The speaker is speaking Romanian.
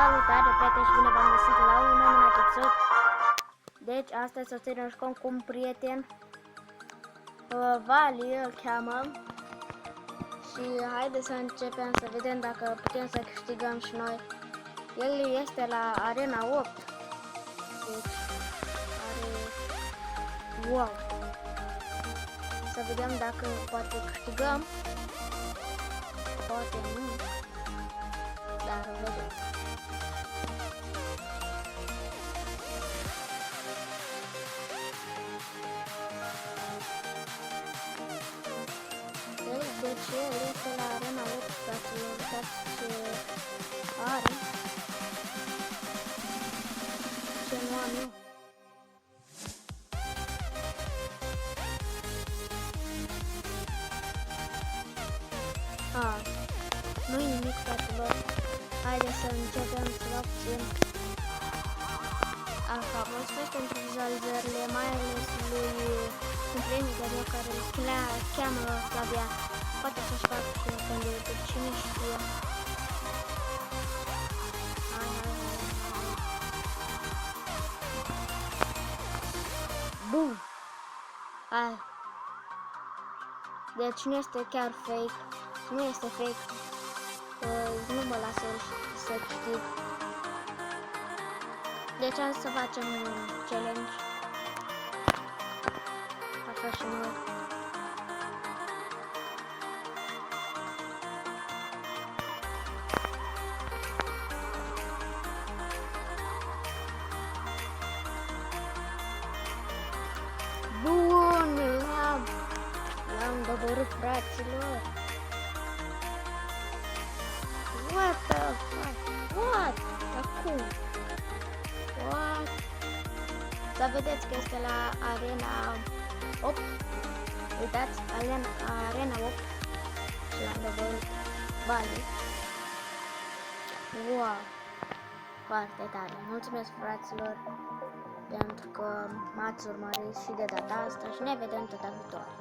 Salutare, prieteni, și bine v-am găsit la un nou episod. Deci, astăzi o să ne jucăm cu un prieten, Vali îl cheamă. Și haide să începem să vedem dacă putem să câștigăm și noi. El este la Arena 8. Deci, are... Wow! Să vedem dacă poate câștigăm. Poate nu. Dar vedem. Deci el este la Arena 8, fraților, uitați ce are. Ce nu am eu. Nu-i nimic, fraților. Haideți să începem să luăm puțin. Așa, mulțumesc pentru vizualizările, mai ales lui un prieten de meu care îl cheamă Flavian. Poate să-și fac când de YouTube, cine știe. Bum! Hai! Deci nu este chiar fake. Nu este fake. Nu mă lasă să câștig. Deci am să facem un challenge. Așa și noi. Bun, l-am doborât, fraților. What the fuck? What? Acum? What? Să vedeți că este la Arena 8. Uitați, Arena 8. Și l-am doborât banii. Wow! Foarte tare. Mulțumesc, fraților, pentru că m-ați urmărit și de data asta și ne vedem data viitoare.